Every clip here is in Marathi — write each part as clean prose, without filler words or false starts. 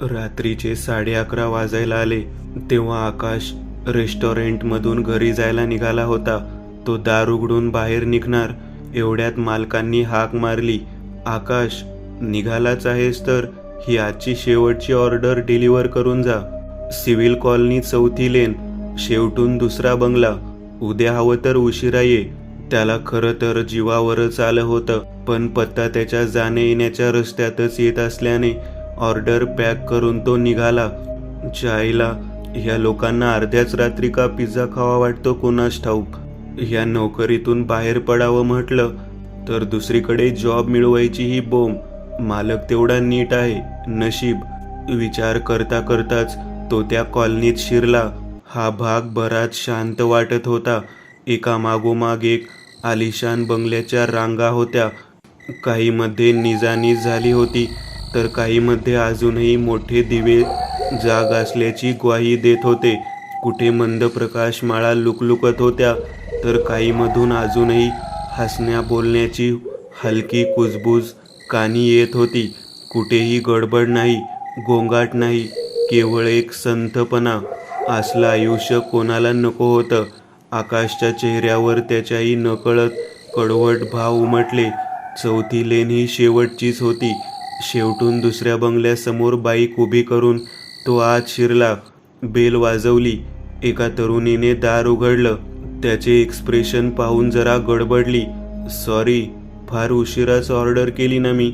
रात्रीचे 11:30 वाजायला आले तेव्हा आकाश रेस्टॉरंटमधून घरी जायला निघाला होता. तो दार उघडून बाहेर निघणार एवढ्यात मालकांनी हाक मारली, "आकाश, निघालाच आहेस तर ही आजची शेवटची ऑर्डर डिलिव्हर करून जा. सिव्हिल कॉलनी, 4थी लेन, शेवटून दुसरा बंगला. उद्या हवं तर उशिरा ये." त्याला खरं तर जीवावरच आलं होतं, पण पत्ता त्याच्या जाण्या येण्याच्या रस्त्यातच येत असल्याने ऑर्डर पॅक करून तो निघाला. जायला ह्या लोकांना अर्ध्याच रात्री का पिझ्झा खावा वाटतो कोणास ठाऊक. ह्या नोकरीतून बाहेर पडावं म्हटलं तर दुसरीकडे जॉब मिळवायची ही बोंब. मालक तेवढा नीट आहे, नशीब. विचार करता करताच तो त्या कॉलनीत शिरला. हा भाग बराच शांत वाटत होता. एका मागोमाग एक आलिशान बंगल्याच्या रांगा होत्या. काहीमध्ये निजानीज झाली होती तर काहीमध्ये अजूनही मोठे दिवे जाग असल्याची ग्वाही देत होते. कुठे मंद प्रकाशमाळा लुकलुकत होत्या तर काहीमधून अजूनही हसण्या बोलण्याची हलकी कुजबूज कानी येत होती. कुठेही गडबड नाही, गोंगाट नाही, केवळ एक संथपणा. असलं आयुष्य कोणाला नको होतं. आकाशच्या चेहऱ्यावर त्याच्याही नकळत कडवट भाव उमटले. 4थी लेन ही शेवटचीच होती. शेवटून दुसऱ्या बंगल्यासमोर बाईक उभी करून तो आत शिरला. बेल वाजवली. एका तरुणीने दार उघडलं. त्याचे एक्सप्रेशन पाहून जरा गडबडली. "सॉरी, फार उशिराच ऑर्डर केली ना मी,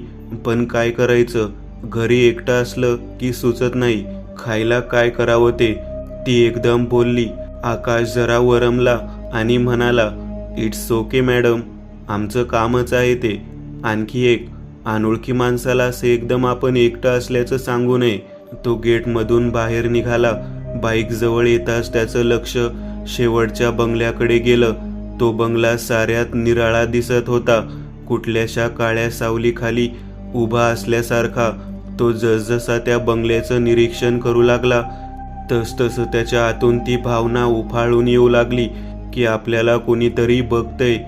पण काय करायचं, घरी एकटं असलं की सुचत नाही खायला काय करावं ते," ती एकदम बोलली. आकाश जरा वरमला आणि म्हणाला, "इट्स ओके मॅडम, आमचं कामच आहे ते. आणखी एक, अनोळखी माणसाला असे एकदम आपण एकटं असल्याचं सांगू नये." तो गेटमधून बाहेर निघाला. बाईक जवळ येताच त्याचं लक्ष शेवटच्या बंगल्याकडे गेलं. तो बंगला साऱ्यात निराळा दिसत होता. कुठल्याशा काळ्या सावलीखाली उभा असल्यासारखा. तो जसजसा त्या बंगल्याचं निरीक्षण करू लागला तसतसं त्याच्या आतून ती भावना उफाळून येऊ लागली की आपल्याला कोणीतरी बघतंय.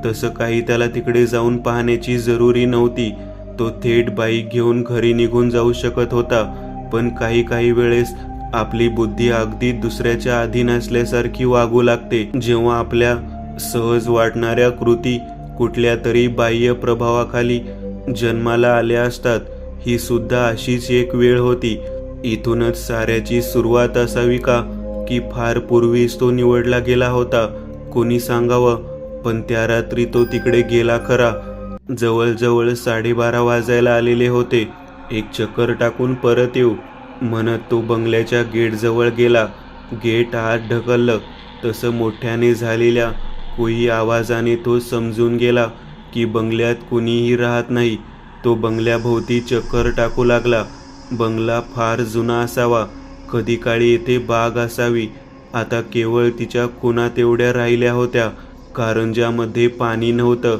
तसं काही त्याला तिकडे जाऊन पाहण्याची जरुरी नव्हती. तो थेट बाईक घेऊन घरी निघून जाऊ शकत होता. पण काही वेळेस आपली बुद्धी अगदी दुसऱ्याच्या अधीन असल्यासारखी वागू लागते. जेव्हा आपल्या सहज वाटणाऱ्या कृती कुठल्या तरी बाह्य प्रभावाखाली जन्माला आल्या असतात. ही सुद्धा अशीच एक वेळ होती. इथूनच साऱ्याची सुरुवात असावी का, की फार पूर्वीच तो निवडला गेला होता. कोणी सांगावं, पण त्या रात्री तो तिकडे गेला खरा. जवळजवळ 12:30 वाजायला आलेले होते. एक चक्कर टाकून परत येऊ म्हणत तो बंगल्याच्या गेटजवळ गेला. गेट आत ढकललं तसं मोठ्याने झालेल्या कोई आवाजाने तो समजून गेला की बंगल्यात कुणीही राहत नाही. तो बंगल्याभोवती चक्कर टाकू लागला. बंगला फार जुना असावा. कधी काळी येथे बाग असावी. आता केवळ तिच्या खुणा तेवढ्या राहिल्या होत्या. कारंज्यामध्ये पाणी नव्हतं.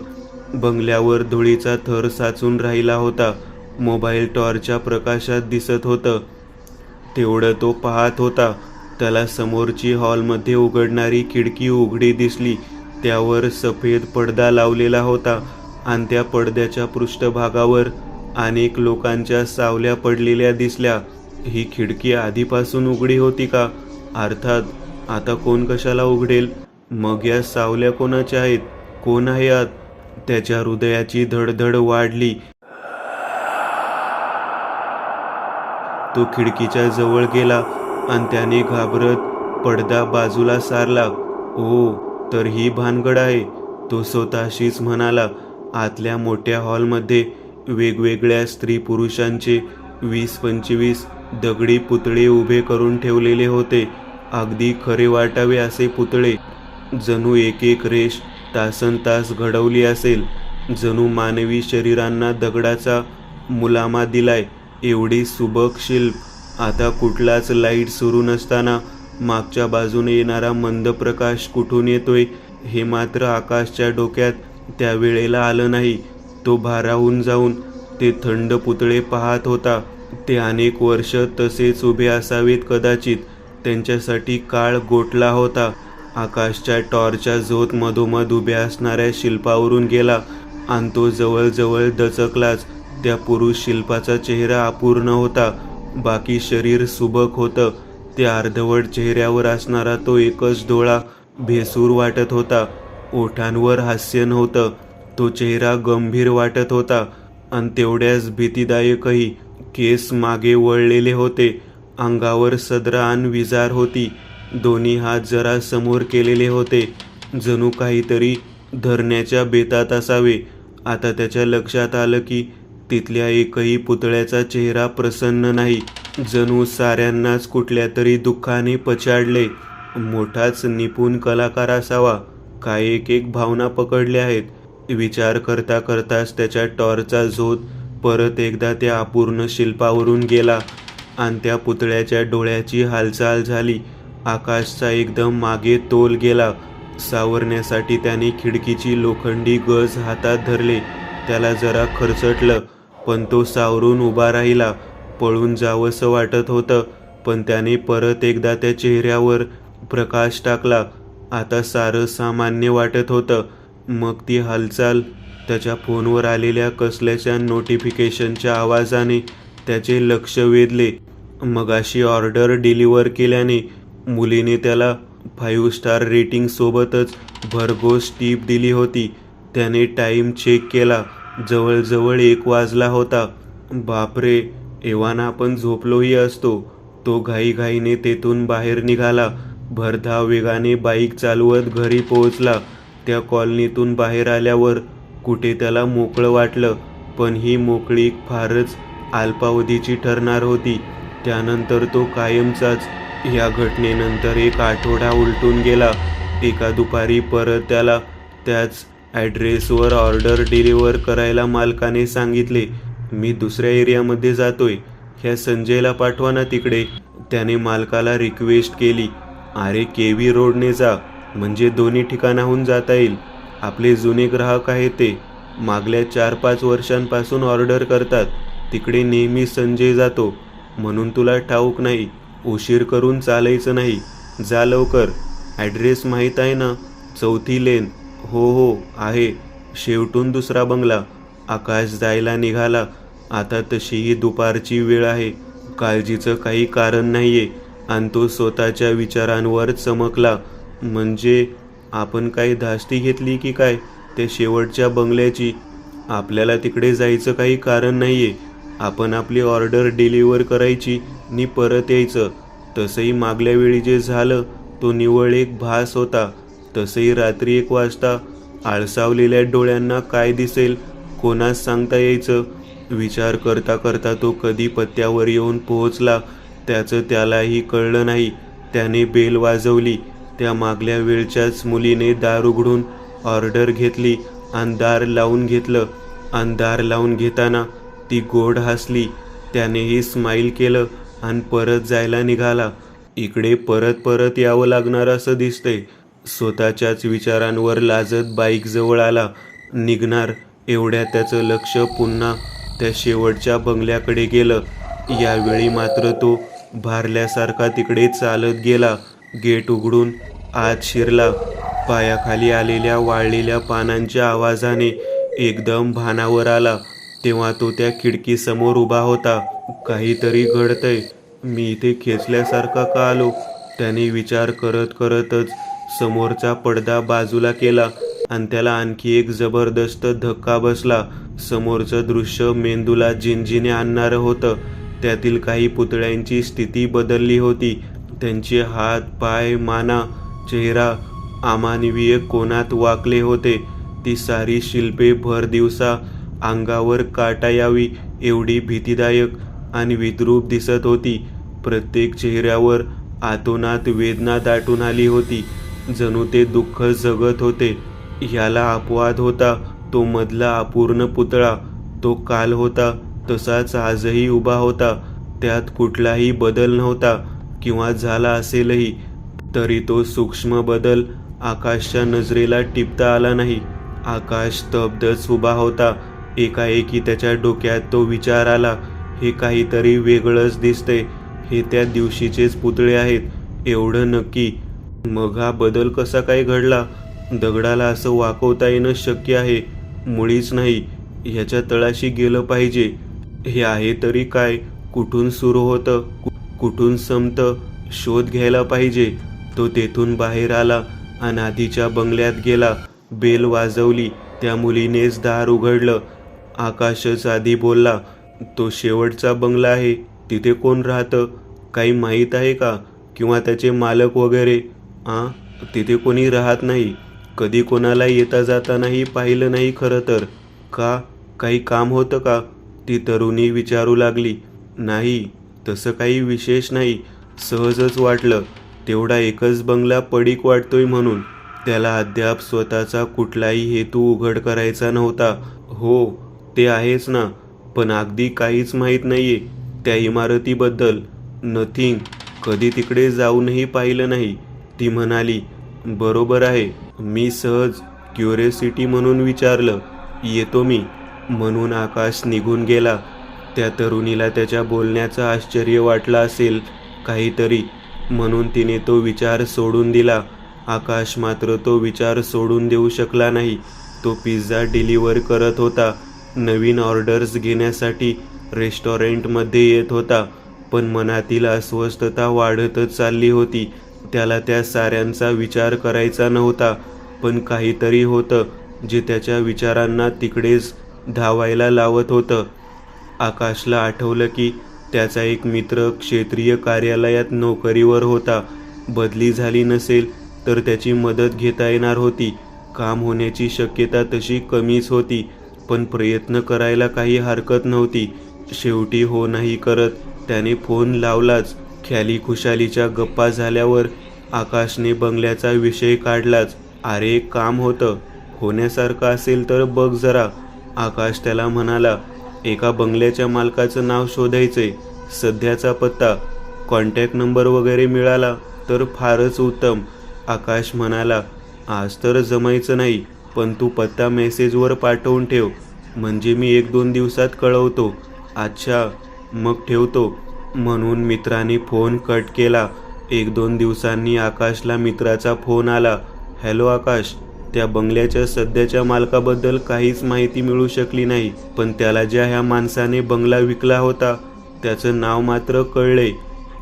बंगल्यावर धुळीचा थर साचून राहिला होता. मोबाईल टॉर्चच्या प्रकाशात दिसत होतं तेवढं तो पाहत होता. त्याला समोरची हॉलमध्ये उघडणारी खिडकी उघडी दिसली. त्यावर सफेद पडदा लावलेला होता आणि त्या पडद्याच्या पृष्ठभागावर अनेक लोकांच्या सावल्या पडलेल्या दिसल्या. ही खिडकी आधीपासून उघडी होती का? अर्थात आता कोण कशाला उघडेल? मग या सावल्या कोणाच्या आहेत? कोण आहे आत? त्याच्या हृदयाची धडधड वाढली. तो खिडकीच्या जवळ गेला आणि त्याने घाबरत पडदा बाजूला सारला. "ओ, तर ही भानगड आहे," तो स्वतःशीच म्हणाला. आतल्या मोठ्या हॉलमध्ये वेगवेगळ्या स्त्री पुरुषांचे 20-25 दगडी पुतळे उभे करून ठेवलेले होते. अगदी खरे वाटावे असे पुतळे. जणू एक रेष तासनतास घडवली असेल. जणू मानवी शरीरांना दगडाचा मुलामा दिलाय एवढी सुबक शिल्प. आता कुठलाच लाईट सुरू नसताना मागच्या बाजूने येणारा मंद प्रकाश कुठून येतोय हे मात्र आकाशच्या डोक्यात त्यावेळेला आलं नाही. तो भारावून जाऊन ते थंड पुतळे पाहत होता. ते अनेक वर्ष तसेच उभे असावेत कदाचित. त्यांच्यासाठी काळ गोठला होता. आकाशच्या टॉर्चच्या झोत मधोमध उभ्या असणाऱ्या शिल्पावरून गेला आणि तो जवळजवळ दचकलाच. त्या पुरुष शिल्पाचा चेहरा अपूर्ण होता. बाकी शरीर सुबक होतं. त्या अर्धवट चेहऱ्यावर असणारा तो एकच डोळा भेसूर वाटत होता. ओठांवर हास्य नव्हतं. तो चेहरा गंभीर वाटत होता आणि तेवढ्याच भीतीदायकही. केस मागे वळलेले होते. अंगावर सदरा आणि विजार होती. दोन्ही हात जरा समोर केलेले होते, जणू काहीतरी धरण्याच्या बेतात असावे. आता त्याच्या लक्षात आलं की तिथल्या एकही पुतळ्याचा चेहरा प्रसन्न नाही. जणू साऱ्यांनाच कुठल्या तरी दुःखाने पछाडले. मोठाच निपुण कलाकार असावा. काय एक एक भावना पकडल्या आहेत. विचार करता करताच त्याच्या टॉर्चचा झोत परत एकदा त्या अपूर्ण शिल्पावरून गेला आणि त्या पुतळ्याच्या डोळ्याची हालचाल झाली. आकाशचा एकदम मागे तोल गेला. सावरण्यासाठी त्याने खिडकीची लोखंडी गज हातात धरले. त्याला जरा खरचटलं, पण तो सावरून उभा राहिला. पळून जावंसं वाटत होतं, पण त्याने परत एकदा त्या चेहऱ्यावर प्रकाश टाकला. आता सारं सामान्य वाटत होतं. मग ती हालचाल, त्याच्या फोनवर आलेल्या कसल्याच्या नोटिफिकेशनच्या आवाजाने त्याचे लक्ष वेधले. मगाशी ऑर्डर डिलिव्हर केल्याने मुलीने त्याला 5 स्टार रेटिंग सोबतच भरघोस टीप दिली होती. त्याने टाईम चेक केला. जवळजवळ 1 वाजला होता. बापरे, एव्हाना आपण झोपलोही असतो. तो घाईघाईने तेथून बाहेर निघाला. भरधाव वेगाने बाईक चालवत घरी पोहोचला. त्या कॉलनीतून बाहेर आल्यावर कुठे त्याला मोकळं वाटलं, पण ही मोकळीक फारच अल्पावधीची ठरणार होती. त्यानंतर तो कायमचाच. या घटनेनंतर 1 आठवडा उलटून गेला. एका दुपारी परत त्याला त्याच ॲड्रेसवर ऑर्डर डिलिव्हर करायला मालकाने सांगितले. मी दुसऱ्या एरियामध्ये जातोय, ह्या संजयला पाठवा ना तिकडे. त्याने मालकाला रिक्वेस्ट केली. अरे केवी रोडने जा, म्हणजे दोन्ही ठिकाणाहून जाता येईल. आपले जुने ग्राहक आहेत ते. मागल्या 4-5 वर्षांपासून ऑर्डर करतात. तिकडे नेहमी संजय जातो, म्हणून तुला ठाऊक नाही. उशीर करून चालायचं नाही. जा लवकर. ॲड्रेस माहीत आहे ना? 4थी लेन. हो आहे. शेवटून दुसरा बंगला. आकाश जायला निघाला. आता तशीही दुपारची वेळ आहे. काळजीचं काही कारण नाहीये. आणि तो स्वतःच्या विचारांवर चमकला. म्हणजे आपण काही धास्ती घेतली की काय त्या शेवटच्या बंगल्याची? आपल्याला तिकडे जायचं काही कारण नाहीये. आपण आपली ऑर्डर डिलिव्हर करायची नि परत यायचं. तसंही मागल्या वेळी जे झालं तो निव्वळ एक भास होता. तसंही रात्री 1 वाजता आळसावलेल्या डोळ्यांना काय दिसेल कोणास सांगता यायचं. विचार करता करता तो कधी पत्त्यावर येऊन पोहोचला त्याचं त्यालाही कळलं नाही. त्याने बेल वाजवली. त्या मागल्या वेळच्याच मुलीने दार उघडून ऑर्डर घेतली आणि दार लावून घेतलं. आणि दार लावून घेताना ती गोड हसली. त्यानेही स्माईल केलं आणि परत जायला निघाला. इकडे परत यावं लागणार असं दिसतंय. स्वतःच्याच विचारांवर लाजत बाईक जवळ आला. निघणार एवढ्या त्याचं लक्ष पुन्हा त्या शेवटच्या बंगल्याकडे गेलं. यावेळी मात्र तो भारल्यासारखा तिकडे चालत गेला. गेट उघडून आत शिरला. पायाखाली आलेल्या वाळलेल्या पानांच्या आवाजाने एकदम भानावर आला. तेव्हा तो त्या खिडकीसमोर उभा होता. काहीतरी घडतंय. मी इथे खेचल्यासारखा का आलो? त्याने विचार करतच समोरचा पडदा बाजूला केला आणि त्याला आणखी एक जबरदस्त धक्का बसला. समोरचं दृश्य मेंदूला झिंझिने आणणारं होतं. त्यातील काही पुतळ्यांची स्थिती बदलली होती. त्यांचे हात, पाय, माना, चेहरा अमानवीय कोनात वाकले होते. ती सारी शिल्पे भर दिवसा अंगावर काटा यावी एवढी भीतीदायक आणि विद्रूप दिसत होती. प्रत्येक चेहऱ्यावर आतोनात वेदना दाटून आली होती. जणू ते दुःख जगत होते. ह्याला अपवाद होता तो मधला अपूर्ण पुतळा. तो काल होता तसाच आजही उभा होता. त्यात कुठलाही बदल नव्हता, किंवा झाला असेलही तरी तो सूक्ष्म बदल आकाशच्या नजरेला टिपता आला नाही. आकाश स्तब्धच उभा होता. एकाएकी त्याच्या डोक्यात तो विचार आला, हे काहीतरी वेगळंच दिसतंय. हे त्या दिवशीचेच पुतळे आहेत एवढं नक्की. मग हा बदल कसा काय घडला? दगडाला असं वाकवता येणं शक्य आहे? मुळीच नाही. ह्याच्या तळाशी गेलं पाहिजे. हे आहे तरी काय? कुठून सुरू होतं, कुठून संपतं, शोध घ्यायला पाहिजे. तो तेथून बाहेर आला आणि आधीच्या बंगल्यात गेला. बेल वाजवली. त्या मुलीनेच दार उघडलं. आकाशच आधी बोलला, तो शेवटचा बंगला आहे. तिथे कोण राहतं? काही माहीत आहे का? किंवा त्याचे मालक वगैरे? तिथे कोणी राहत नाही. कधी कोणाला येता जातानाही पाहिलं नाही खरं तर. का? काही काम होतं का? ती तरुणी विचारू लागली. नाही, तसं काही विशेष नाही. सहजच वाटलं. तेवढा एकच बंगला पडीक वाटतोय म्हणून. त्याला अद्याप स्वतःचा कुठलाही हेतू उघड करायचा नव्हता. हो, ते आहेच ना, पण अगदी काहीच माहीत नाहीये त्या इमारतीबद्दल. नथिंग. कधी तिकडे जाऊनही पाहिलं नाही. ती म्हणाली. बरोबर आहे. मी सहज क्युरिओसिटी म्हणून विचारलं. येतो मी, म्हणून आकाश निघून गेला. त्या तरुणीला त्याच्या बोलण्याचं आश्चर्य वाटलं असेल काहीतरी, म्हणून तिने तो विचार सोडून दिला. आकाश मात्र तो विचार सोडून देऊ शकला नाही. तो पिझ्झा डिलिव्हर करत होता. नवीन ऑर्डर्स घेण्यासाठी रेस्टॉरंटमध्ये येत होता, पण मनातील अस्वस्थता वाढतच चालली होती. त्याला त्या साऱ्यांचा विचार करायचा नव्हता, पण काहीतरी होतं जे त्याच्या विचारांना तिकडेच धावायला लावत होतं. आकाशला आठवलं की त्याचा एक मित्र क्षेत्रीय कार्यालयात नोकरीवर होता. बदली झाली नसेल तर त्याची मदत घेता येणार होती. काम होण्याची शक्यता तशी कमीच होती, पण प्रयत्न करायला काही हरकत नव्हती. शेवटी हो नाही करत त्याने फोन लावलाच. ख्याली खुशालीच्या गप्पा झाल्यावर आकाशने बंगल्याचा विषय काढलाच. अरे, काम होतं. होण्यासारखं असेल तर बघ जरा, आकाश त्याला म्हणाला. एका बंगल्याच्या मालकाचं नाव शोधायचंय. सध्याचा पत्ता, कॉन्टॅक्ट नंबर वगैरे मिळाला तर फारच उत्तम, आकाश म्हणाला. आज तर जमायचं नाही, पण तू पत्ता मेसेजवर पाठवून ठेव, म्हणजे मी 1-2 दिवसात कळवतो. अच्छा, मग ठेवतो, म्हणून मित्राने फोन कट केला. 1-2 दिवसांनी आकाशला मित्राचा फोन आला. हॅलो आकाश, त्या बंगल्याच्या सध्याच्या मालकाबद्दल काहीच माहिती मिळू शकली नाही, पण त्याला ज्या ह्या माणसाने बंगला विकला होता त्याचं नाव मात्र कळले.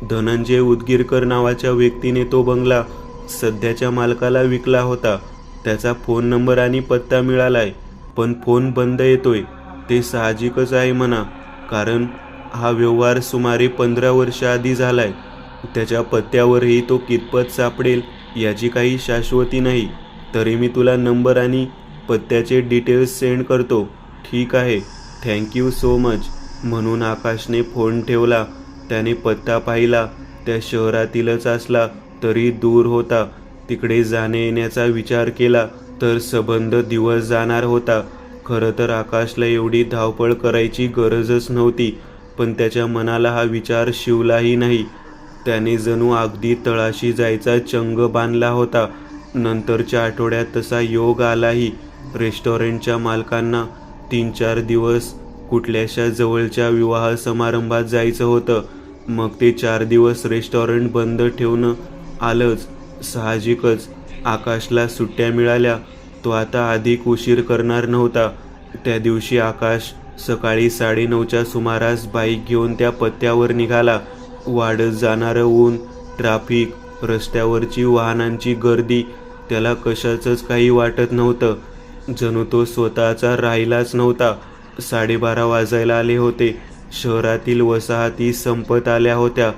धनंजय उदगीरकर नावाच्या व्यक्तीने तो बंगला सध्याच्या मालकाला विकला होता. त्याचा फोन नंबर आणि पत्ता मिळालाय, पण फोन बंद येतोय. ते साहजिकच आहे म्हणा, कारण हा व्यवहार सुमारे 15 वर्ष आधी झालाय. त्याच्या पत्त्यावरही तो कितपत सापडेल याची काही शाश्वती नाही. तरी मी तुला नंबर आणि पत्त्याचे डिटेल्स सेंड करतो. ठीक आहे, थँक्यू सो मच, म्हणून आकाशने फोन ठेवला. त्याने पत्ता पाहिला. त्या शहरातीलच असला तरी दूर होता. तिकडे जाणे येण्याचा विचार केला तर सबंध दिवस जाणार होता. खरं तर आकाशला एवढी धावपळ करायची गरजच नव्हती, पण त्याच्या मनाला हा विचार शिवलाही नाही. त्याने जणू अगदी तळाशी जायचा चंग बांधला होता. नंतरच्या आठवड्यात तसा योग आलाही. रेस्टॉरंटच्या मालकांना 3-4 दिवस कुठल्याशा जवळच्या विवाह समारंभात जायचं होतं. मग ते 4 दिवस रेस्टॉरंट बंद ठेवणं आलंच. साहजिकच आकाशला सुट्ट्या मिळाल्या. तो आता अधिक उशीर करणार नव्हता. त्या दिवशी आकाश सकाळी 9:30च्या सुमारास बाईक घेऊन त्या पत्त्यावर निघाला. वाढत जाणारं ऊन, ट्रॅफिक, रस्त्यावरची वाहनांची गर्दी, त्याला कशाचंच काही वाटत नव्हतं. जणू तो स्वतःचा राहिलाच नव्हता. 12:30 वाजायला आले होते. शहरातील वसाहती संपत आल्या होत्या.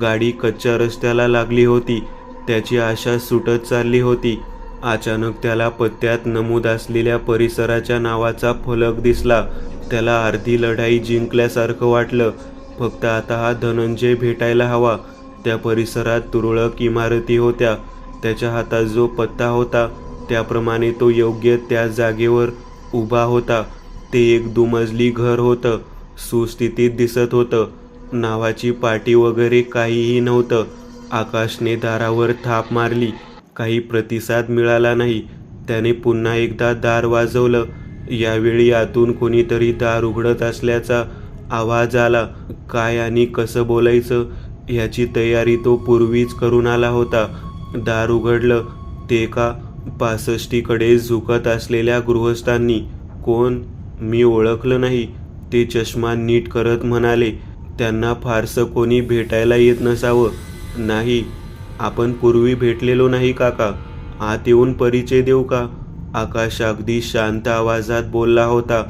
गाडी कच्च्या रस्त्याला लागली होती. त्याची आशा सुटत चालली होती. अचानक त्याला पत्त्यात नमूद असलेल्या परिसराच्या नावाचा फलक दिसला. त्याला अर्धी लढाई जिंकल्यासारखं वाटलं. फक्त आता हा धनंजय भेटायला हवा. त्या परिसरात तुरळक इमारती होत्या. त्याच्या हातात जो पत्ता होता त्याप्रमाणे तो योग्य त्या जागेवर उभा होता. ते एक दुमजली घर होतं. सुस्थितीत दिसत होतं. नावाची पाटी वगैरे काहीही नव्हतं. आकाशने दारावर थाप मारली. काही प्रतिसाद मिळाला नाही. त्याने पुन्हा एकदा दार वाजवलं. यावेळी आतून कोणीतरी दार उघडत असल्याचा आवाज आला. काय आणि कसं बोलायचं याची तयारी तो पूर्वीच करून आला होता. दार उघडलं ते एका 65कडे झुकत असलेल्या गृहस्थांनी. कोण? मी ओळखलं नाही, ते चष्मा नीट करत म्हणाले. त्यांना फारसं कोणी भेटायला येत नसावं. नाही, आपण पूर्वी भेटलेलो नाही काका. आत येऊन परिचय देऊ का? आकाश अगदी शांत आवाजात बोलला होता,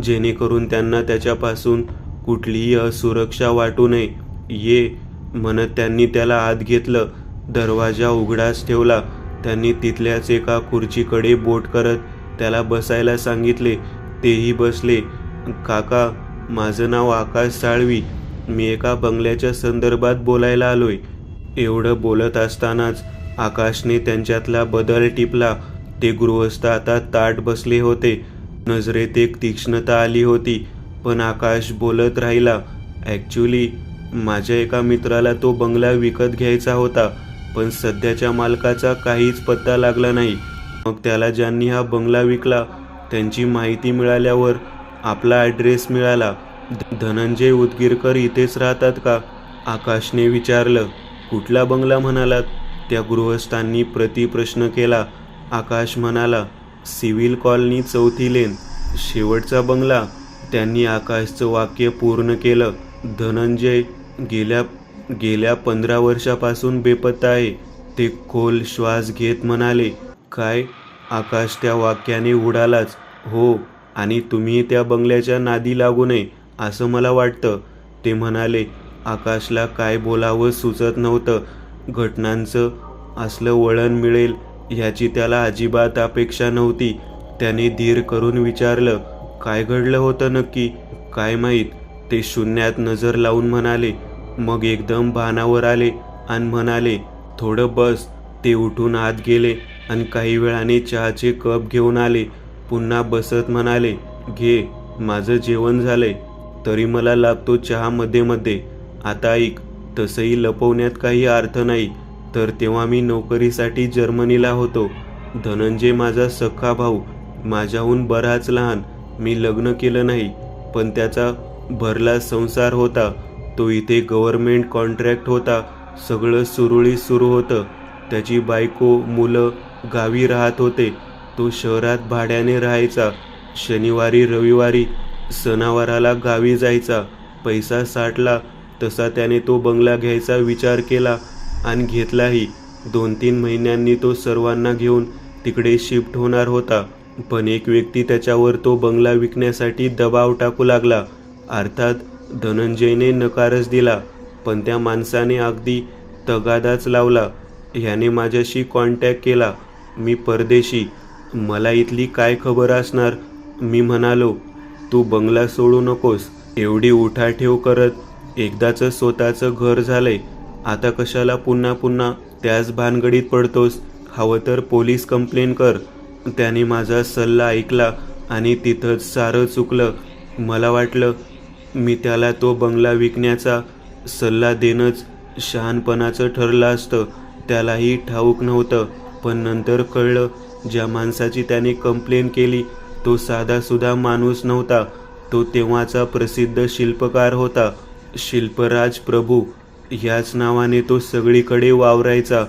जेणेकरून त्यांना त्याच्यापासून कुठलीही असुरक्षा वाटू नये. ये म्हणत त्यांनी त्याला आत घेतलं. दरवाजा उघडाच ठेवला. त्यांनी तिथल्याच एका खुर्चीकडे बोट करत त्याला बसायला सांगितले. तेही बसले. काका, माझं नाव आकाश साळवी. मी एका बंगल्याच्या संदर्भात बोलायला आलोय. एवढं बोलत असतानाच आकाशने त्यांच्यातला बदल टिपला. ते गृहस्थ आता ताठ बसले होते. नजरेत एक तीक्ष्णता आली होती. पण आकाश बोलत राहिला. ॲक्च्युली माझ्या एका मित्राला तो बंगला विकत घ्यायचा होता, पण सध्याच्या मालकाचा काहीच पत्ता लागला नाही. मग त्याला ज्यांनी हा बंगला विकला त्यांची माहिती मिळाल्यावर आपला ॲड्रेस मिळाला. धनंजय उदगीरकर इथेच राहतात का? आकाशने विचारलं. कुठला बंगला म्हणालात? त्या गृहस्थांनी प्रतिप्रश्न केला. आकाश म्हणाला, सिव्हिल कॉलनी, 4थी लेन. शेवटचा बंगला? त्यांनी आकाशचं वाक्य पूर्ण केलं. धनंजय गेल्या 15 वर्षापासून बेपत्ता आहे. ते खोल श्वास घेत म्हणाले. काय? आकाश त्या वाक्याने उडालाच. हो, आणि तुम्ही त्या बंगल्याच्या नादी लागू नये असं मला वाटतं, ते म्हणाले. आकाशला काय बोलावं सुचत नव्हतं. घटनांचं असलं वळण मिळेल ह्याची त्याला अजिबात अपेक्षा नव्हती. त्याने धीर करून विचारलं, काय घडलं होतं नक्की? काय माहीत, ते शून्यात नजर लावून म्हणाले. मग एकदम भानावर आले आणि म्हणाले, थोडं बस. ते उठून आत गेले आणि काही वेळाने चहाचे कप घेऊन आले. पुन्हा बसत म्हणाले, घे, माझं जेवण झालंय, तरी मला लागतो चहा मध्ये मध्ये. आता ऐक, तसंही लपवण्यात काही अर्थ नाही. तर तेव्हा मी नोकरीसाठी जर्मनीला होतो. धनंजय माझा सख्खा भाऊ, माझ्याहून बराच लहान. मी लग्न केलं नाही, पण त्याचा भरला संसार होता. तो इथे गव्हर्नमेंट कॉन्ट्रॅक्ट होता. सगळं सुरळीत सुरू होतं. त्याची बायको, मुलं गावी राहत होते. तो शहरात भाड्याने राहायचा. शनिवारी रविवारी सणावाराला गावी जायचा. पैसा साठला तसा त्याने तो बंगला घ्यायचा विचार केला आणि घेतलाही. 2-3 महिन्यांनी तो सर्वांना घेऊन तिकडे शिफ्ट होणार होता. पण एक व्यक्ती त्याच्यावर तो बंगला विकण्यासाठी दबाव टाकू लागला. अर्थात धनंजयने नकारच दिला, पण त्या माणसाने अगदी तगादाच लावला. ह्याने माझ्याशी कॉन्टॅक्ट केला. मी परदेशी, मला इथली काय खबर असणार? मी म्हणालो, तू बंगला सोडू नकोस. एवढी उठाठेव करत एकदाचं स्वतःचं घर झालंय. आता कशाला पुन्हा पुन्हा त्याच भानगडीत पडतोस? हवं तर पोलीस कंप्लेन कर. त्याने माझा सल्ला ऐकला आणि तिथंच सारं चुकलं. मला वाटलं मी त्याला तो बंगला विकण्याचा सल्ला देणंच शहाणपणाचं ठरलं असतं. त्यालाही ठाऊक नव्हतं, पण नंतर कळलं, ज्या माणसाची त्याने कंप्लेन केली तो साधासुद्धा माणूस नव्हता. तो तेव्हाचा प्रसिद्ध शिल्पकार होता, शिल्पराज प्रभू. ह्याच नावाने तो सगळीकडे वावरायचा.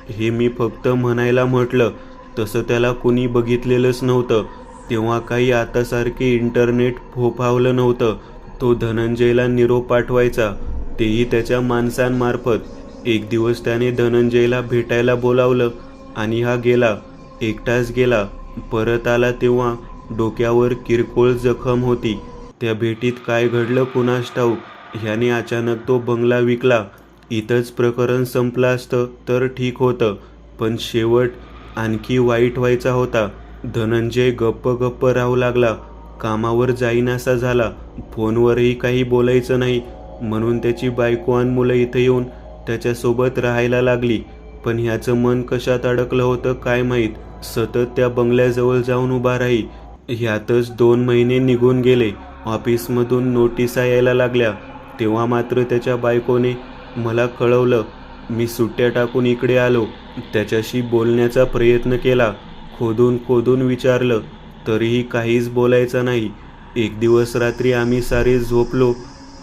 हे मी फक्त म्हणायला म्हटलं. तसं त्याला कुणी बघितलेलंच नव्हतं. तेव्हा काही आतासारखे इंटरनेट फोफावलं नव्हतं. तो धनंजयला निरोप पाठवायचा, तेही त्याच्या माणसांमार्फत. एक दिवस त्याने धनंजयला भेटायला बोलावलं आणि हा गेला. एकटाच गेला. परत आला तेव्हा डोक्यावर किरकोळ जखम होती. त्या भेटीत काय घडलं कुणास ठाऊक, ह्याने अचानक तो बंगला विकला. इथंच प्रकरण संपलं असतं तर ठीक होतं, पण शेवट आणखी वाईट व्हायचा होता. धनंजय गप्प राहू लागला. कामावर जाईनासा झाला. फोनवरही काही बोलायचं नाही, म्हणून त्याची बायको आणि मुलं इथं येऊन त्याच्यासोबत राहायला लागली. पण ह्याचं मन कशात अडकलं होतं काय माहीत, सतत त्या बंगल्याजवळ जाऊन उभा राही. ह्यातच 2 महिने निघून गेले. ऑफिसमधून नोटिसा यायला लागल्या. तेव्हा मात्र त्याच्या बायकोने मला कळवलं. मी सुट्ट्या टाकून इकडे आलो. त्याच्याशी बोलण्याचा प्रयत्न केला. खोदून विचारलं, तरीही काहीच बोलायचा नाही. एक दिवस रात्री आम्ही सारे झोपलो.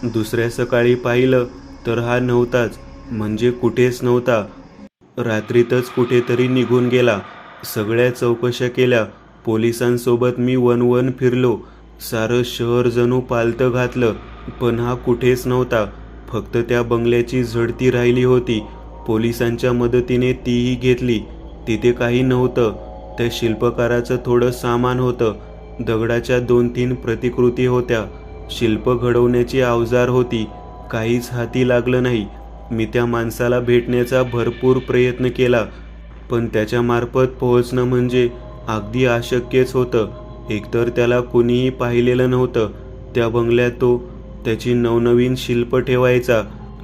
दुसऱ्या सकाळी पाहिलं तर हा नव्हताच, म्हणजे कुठेच नव्हता. रात्रीतच कुठेतरी निघून गेला. सगळ्या चौकशा केल्या. पोलिसांसोबत मी वन फिरलो. सारं शहर जणू पालतं घातलं. पण हा कुठेच नव्हता. फक्त त्या बंगल्याची झडती राहिली होती. पोलिसांच्या मदतीने तीही घेतली. तिथे काही नव्हतं. त्या शिल्पकाराचं थोडं सामान होतं. दगडाच्या 2-3 प्रतिकृती होत्या. शिल्प घडवण्याची अवजार होती. काहीच हाती लागलं नाही. मी त्या माणसाला भेटण्याचा भरपूर प्रयत्न केला, पण त्याच्यामार्फत पोहोचणं म्हणजे अगदी अशक्यच होतं. एकतर त्याला कुणीही पाहिलेलं नव्हतं. त्या बंगल्यात तो त्याची नवनवीन शिल्प ठेवायचा.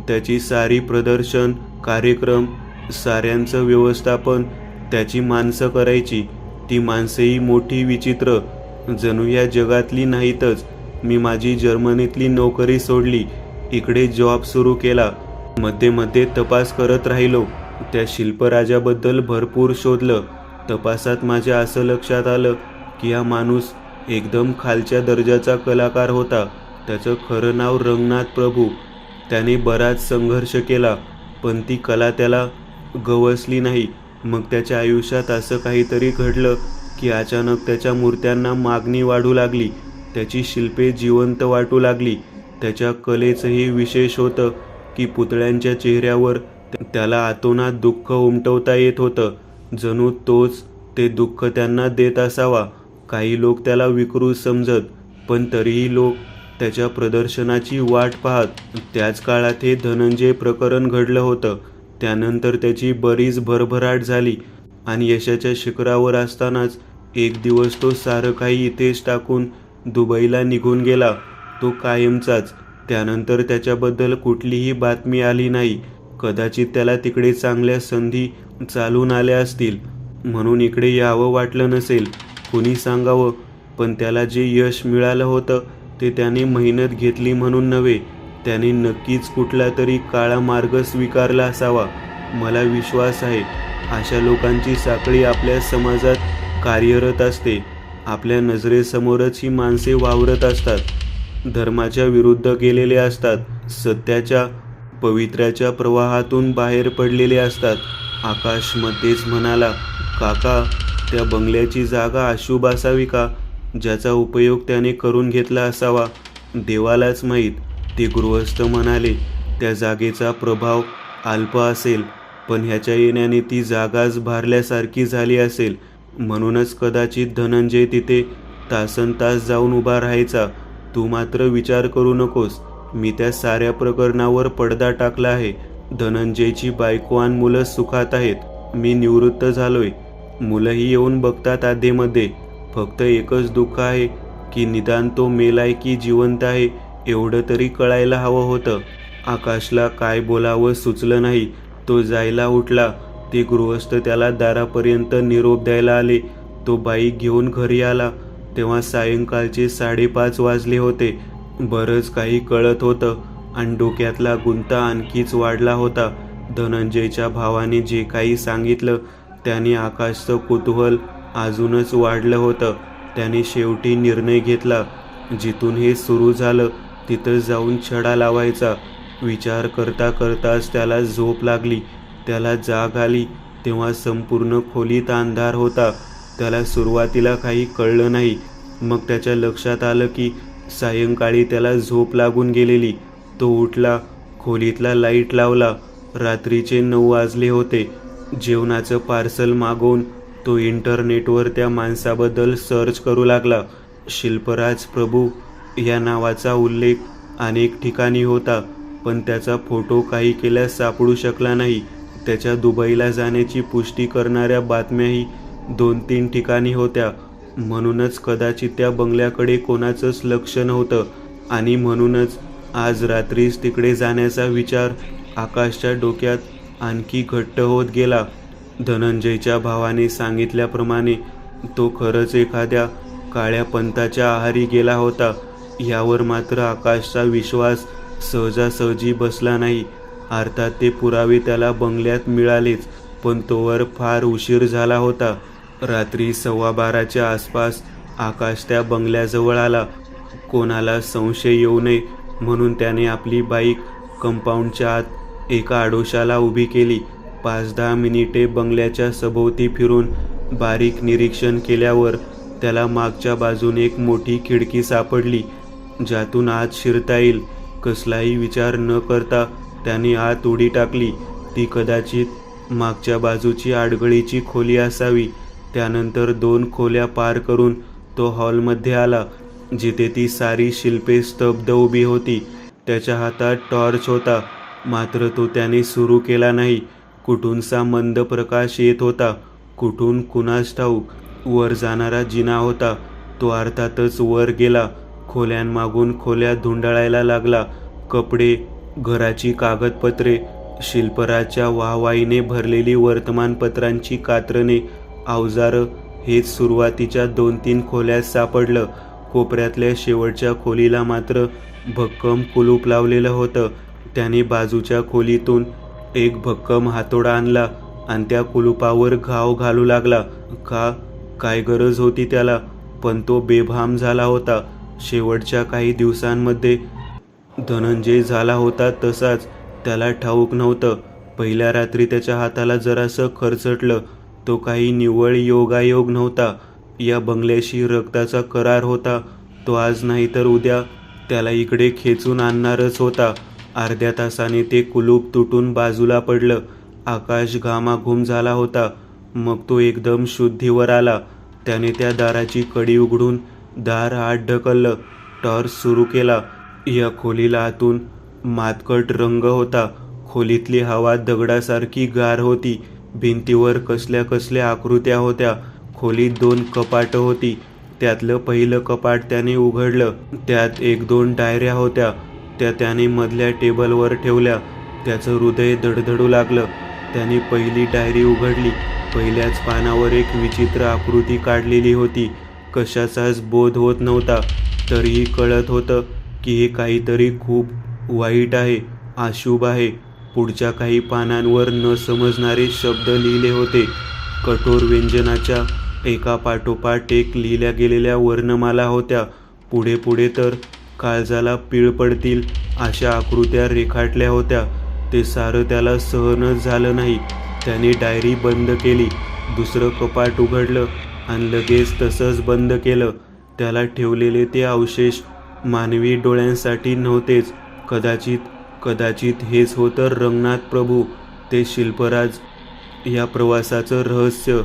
त्याची सारी प्रदर्शन, कार्यक्रम, साऱ्यांचं व्यवस्थापन त्याची माणसं करायची. ती माणसंही मोठी विचित्र, जणू या जगातली नाहीतच. मी माझी जर्मनीतली नोकरी सोडली. इकडे जॉब सुरू केला. मध्ये मध्ये तपास करत राहिलो. त्या शिल्पराजाबद्दल भरपूर शोधलं. तपासात माझ्या असं लक्षात आलं की हा माणूस एकदम खालच्या दर्जाचा कलाकार होता. त्याचं खरं नाव रंगनाथ प्रभू. त्याने बराच संघर्ष केला, पण ती कला त्याला गवसली नाही. मग त्याच्या आयुष्यात असं काहीतरी घडलं की अचानक त्याच्या मूर्त्यांना मागणी वाढू लागली. त्याची शिल्पे जिवंत वाटू लागली. त्याच्या कलेचंही विशेष होतं की पुतळ्यांच्या चेहऱ्यावर त्याला आतोनात दुःख उमटवता येत होतं. जणू तोच ते दुःख त्यांना देत असावा. काही लोक त्याला विकृत समजत, पण तरीही लोक त्याच्या प्रदर्शनाची वाट पाहत. त्याच काळात हे धनंजय प्रकरण घडलं होतं. त्यानंतर त्याची बरीच भरभराट झाली आणि यशाच्या शिखरावर असतानाच एक दिवस तो सारं काही इथेच टाकून दुबईला निघून गेला. तो कायमचाच. त्यानंतर त्याच्याबद्दल कुठलीही बातमी आली नाही. कदाचित त्याला तिकडे चांगल्या संधी चालून आल्या असतील, म्हणून इकडे यावं वाटलं नसेल. कुणी सांगावं, पण त्याला जे यश मिळालं होतं ते त्याने मेहनत घेतली म्हणून नव्हे. त्याने नक्कीच कुठला तरी काळा मार्ग स्वीकारला असावा. मला विश्वास आहे अशा लोकांची साखळी आपल्या समाजात कार्यरत असते. आपल्या नजरेसमोरच ही माणसे वावरत असतात. धर्माच्या विरुद्ध गेलेले असतात. सत्याच्या, पवित्र्याच्या प्रवाहातून बाहेर पडलेले असतात. आकाश मध्येच म्हणाला, काका, त्या बंगल्याची जागा अशुभ असावी का? ज्याचा उपयोग त्याने करून घेतला असावा देवालाच माहीत. ते गृहस्थ म्हणाले, त्या जागेचा प्रभाव अल्प असेल, पण ह्याच्या येण्याने ती जागाच भारल्यासारखी झाली असेल. म्हणूनच कदाचित धनंजय तिथे तासनतास जाऊन उभा राहायचा. तू मात्र विचार करू नकोस. मी त्या साऱ्या प्रकरणावर पडदा टाकला आहे. धनंजयची बायको आणि मुलं सुखात आहेत. मी निवृत्त झालोय. मुलंही येऊन बघतात आधेमध्ये. फक्त एकच दुःख आहे की निदान तो मेलाय की जिवंत आहे एवढं तरी कळायला हवं होतं. आकाशला काय बोलावं सुचलं नाही. तो जायला उठला. ते गृहस्थ त्याला दारापर्यंत निरोप द्यायला आले. तो बाईक घेऊन घरी आला तेव्हा सायंकाळचे 5:30 वाजले होते. बरंच काही कळत होतं आणि डोक्यातला गुंता आणखीच वाढला होता. धनंजयच्या भावाने जे काही सांगितलं त्याने आकाशचं कुतूहल अजूनच वाढलं होतं. त्याने शेवटी निर्णय घेतला, जिथून हे सुरू झालं तिथं जाऊन छडा लावायचा. विचार करता करताच त्याला झोप लागली. त्याला जाग आली तेव्हा संपूर्ण खोलीत अंधार होता. त्याला सुरुवातीला काही कळलं नाही. मग त्याच्या लक्षात आलं की सायंकाळी त्याला झोप लागून गेलेली. तो उठला, खोलीतला लाईट लावला. रात्रीचे 9 वाजले होते. जेवणाचं पार्सल मागवून तो इंटरनेटवर त्या माणसाबद्दल सर्च करू लागला. शिल्पराज प्रभू या नावाचा उल्लेख अनेक ठिकाणी होता, पण त्याचा फोटो काही केल्यास सापडू शकला नाही. त्याच्या दुबईला जाण्याची पुष्टी करणाऱ्या बातम्याही 2-3 ठिकाणी होत्या. म्हणूनच कदाचित त्या बंगल्याकडे कोणाचंच लक्ष नव्हतं आणि म्हणूनच आज रात्रीच तिकडे जाण्याचा विचार आकाशच्या डोक्यात आणखी घट्ट होत गेला. धनंजयच्या भावाने सांगितल्याप्रमाणे तो खरंच एखाद्या काळ्या पंथाच्या आहारी गेला होता. यावर मात्र आकाशचा विश्वास सहजासहजी बसला नाही. अर्थात ते पुरावे त्याला बंगल्यात मिळालेच, पण तोवर फार उशीर झाला होता. रात्री 12:15च्या आसपास आकाश त्या बंगल्याजवळ आला. कोणाला संशय येऊ नये म्हणून त्याने आपली बाईक कंपाऊंडच्या आत एका आडोशाला उभी केली. 5-10 मिनिटे बंगल्याच्या सभोवती फिरून बारीक निरीक्षण केल्यावर त्याला मागच्या बाजूने एक मोठी खिडकी सापडली. ज्यातून आत शिरता येईल. कसलाही विचार न करता त्याने आत उडी टाकली. ती कदाचित मागच्या बाजूची आडगळीची खोली असावी. त्यानंतर 2 खोल्या पार करून तो हॉलमध्ये आला, जिथे ती सारी शिल्पे स्तब्ध उभी होती. त्याच्या हातात टॉर्च होता, मात्र तो त्याने सुरू केला नाही. कुठूनसा मंद प्रकाश येत होता, कुठून कुणास ठाऊक. वर जाणारा जिना होता. तो अर्थातच वर गेला. खोल्यांमागून खोल्या धुंडाळायला लागला. कपडे, घराची कागदपत्रे, शिल्पराच्या वाहवाईने भरलेली वर्तमानपत्रांची कात्रणे, अवजारं, हेच सुरुवातीच्या 2-3 खोल्यात सापडलं. कोपऱ्यातल्या शेवटच्या खोलीला मात्र भक्कम कुलूप लावलेलं होतं. त्याने बाजूच्या खोलीतून एक भक्कम हातोडा आणला आणि त्या कुलूपावर घाव घालू लागला. काय गरज होती त्याला? पण तो बेभान झाला होता. शेवटच्या काही दिवसांमध्ये धनंजय झाला होता तसाच. त्याला ठाऊक नव्हतं. पहिल्या रात्री त्याच्या हाताला जरासं खरचटलं. तो काही निव्वळ योगायोग नव्हता. या बंगल्याशी रक्ताचा करार होता. तो आज नाही तर उद्या त्याला इकडे खेचून आणणारच होता. अर्ध्या तासाने ते कुलूप तुटून बाजूला पडलं. आकाश घामाघूम झाला होता. मग तो एकदम शुद्धीवर आला. त्याने त्या दाराची कडी उघडून दार आत ढकललं. टॉर्च सुरू केला. या खोलीला आतून मातकट रंग होता. खोलीतली हवा दगडासारखी गार होती. भिंतीवर कसल्या कसल्या आकृत्या होत्या. खोलीत 2 कपाटं होती. त्यातलं पहिलं कपाट त्याने उघडलं. त्यात 1-2 डायऱ्या होत्या. त्या त्याने मधल्या टेबलवर ठेवल्या. त्याचं हृदय धडधडू लागलं. त्याने पहिली डायरी उघडली. पहिल्याच पानावर एक विचित्र आकृती काढलेली होती. कशाचाच बोध होत नव्हता. तरीही कळत होतं की हे काहीतरी खूप वाईट आहे, अशुभ आहे. पुढच्या काही पानांवर न समजणारे शब्द लिहिले होते. कठोर व्यंजनाच्या एका पाठोपाठ एक लिहिल्या गेलेल्या वर्णमाला होत्या. पुढे पुढे तर काळजाला पीळ पडतील अशा आकृत्या रेखाटल्या होत्या. ते सारं त्याला सहनच झालं नाही. त्याने डायरी बंद केली. दुसरं कपाट उघडलं आणि लगेच तसंच बंद केलं. त्याला ठेवलेले ते अवशेष मानवी डोळ्यांसाठी नव्हतेच. कदाचित हेच होतं रंगनाथ प्रभू, ते शिल्पराज. या प्रवासाचं रहस्य.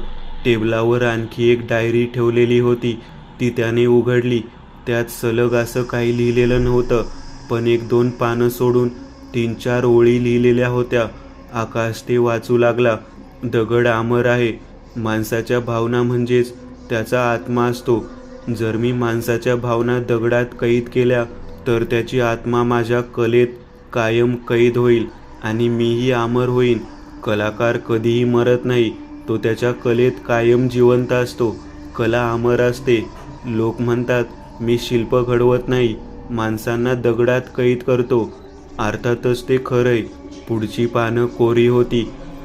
टेबलावर आणखी एक डायरी ठेवलेली होती. ती त्याने उघडली. त्यात सलग असं काही लिहिलेलं नव्हतं, पण 1-2 पानं सोडून 3-4 ओळी लिहिलेल्या होत्या. आकाश ते वाचू लागला. दगड अमर आहे. माणसाच्या भावना म्हणजेच त्याचा आत्मा असतो. जर मी माणसाच्या भावना दगडात कैद केल्या तर त्याची आत्मा माझ्या कलेत कायम कैद होईल आणि मीही अमर होईन. कलाकार कधीही मरत नाही. तो त्याच्या कलेत कायम जिवंत असतो. कला अमर असते. लोक म्हणतात मी शिल्प घडवत नाही, माणसांना दगडात कैद करतो. अर्थातच ते खरंय. पुढची पानं कोरी होती.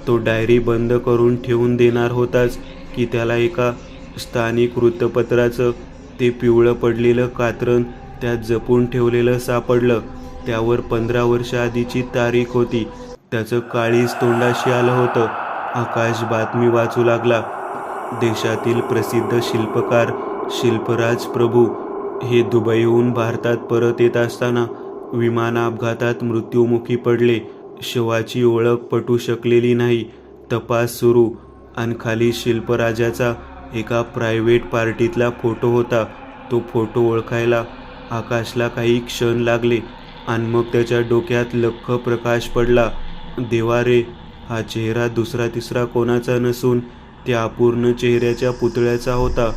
तो डायरी बंद करून ठेवून देणार होताच की त्याला एका स्थानिक वृत्तपत्राचं ते पिवळं पडलेलं कात्रण त्यात जपून ठेवलेलं सापडलं. त्यावर 15 वर्ष आधीची तारीख होती. त्याचं काळीज तोंडाशी आलं होतं. आकाश बातमी वाचू लागला. देशातील प्रसिद्ध शिल्पकार शिल्पराज प्रभू हे दुबईहून भारतात परत येत असताना विमान अपघातात मृत्युमुखी पडले. शवाची ओळख पटू शकलेली नाही. तपास सुरू. आणि खाली शिल्पराजाचा एका प्रायव्हेट पार्टीतला फोटो होता. तो फोटो ओळखायला आकाशला काही क्षण लागले आणि मग त्याच्या डोक्यात लख्ख प्रकाश पडला. देवा रे, हा चेहरा दुसरा तिसरा कोणाचा नसून त्या अपूर्ण चेहऱ्याच्या पुतळ्याचा होता,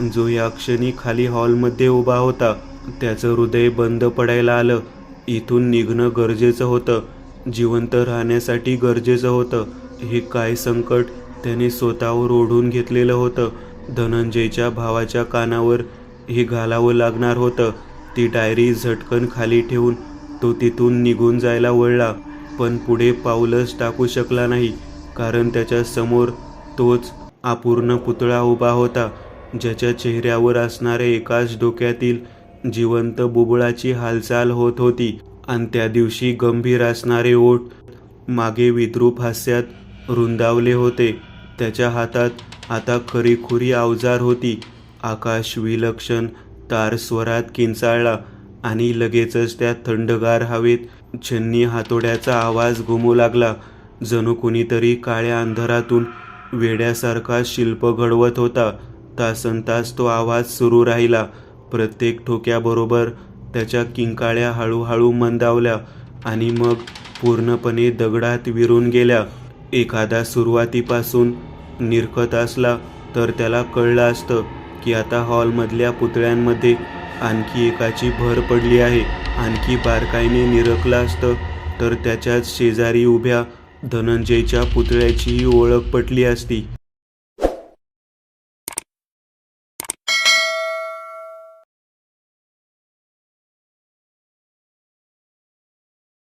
जो या क्षणी खाली हॉलमध्ये उभा होता. त्याचं हृदय बंद पडायला आलं. इथून निघणं गरजेचं होतं. जिवंत राहण्यासाठी गरजेचं होतं. हे काय संकट त्याने स्वतःवर ओढून घेतलेलं होतं. धनंजयच्या भावाच्या कानावर हे घालावं लागणार होतं. ती डायरी झटकन खाली ठेवून तो तिथून निघून जायला वळला. पण पुढे पाऊलच टाकू शकला नाही, कारण त्याच्या समोर तोच अपूर्ण पुतळा उभा होता, ज्याच्या चेहऱ्यावर असणाऱ्या एकाच डोक्यातील जिवंत बुबुळाची हालचाल होत होती. आणि त्या दिवशी गंभीर असणारे ओठ मागे विद्रूप हास्यात रुंदावले होते. त्याच्या हातात आता खरीखुरी अवजार होती. आकाश विलक्षण तार स्वरात किंचाळला, आणि लगेचच त्या थंडगार हवेत छन्नी हातोड्याचा आवाज घुमू लागला. जणू कुणीतरी काळ्या अंधारातून वेड्यासारखा शिल्प घडवत होता. तासनतास तो आवाज सुरू राहिला. प्रत्येक ठोक्याबरोबर त्याच्या किंकाळ्या हळूहळू मंदावल्या आणि मग पूर्णपणे दगडात विरून गेल्या. एखादा सुरुवातीपासून निरखत असला तर त्याला कळलं असतं की आता हॉलमधल्या पुतळ्यांमध्ये आणखी एकाची भर पडली आहे. आणखी बारकाईने निरखलं असतं तर त्याच्याच शेजारी उभ्या धनंजयच्या पुतळ्याचीही ओळख पटली असती.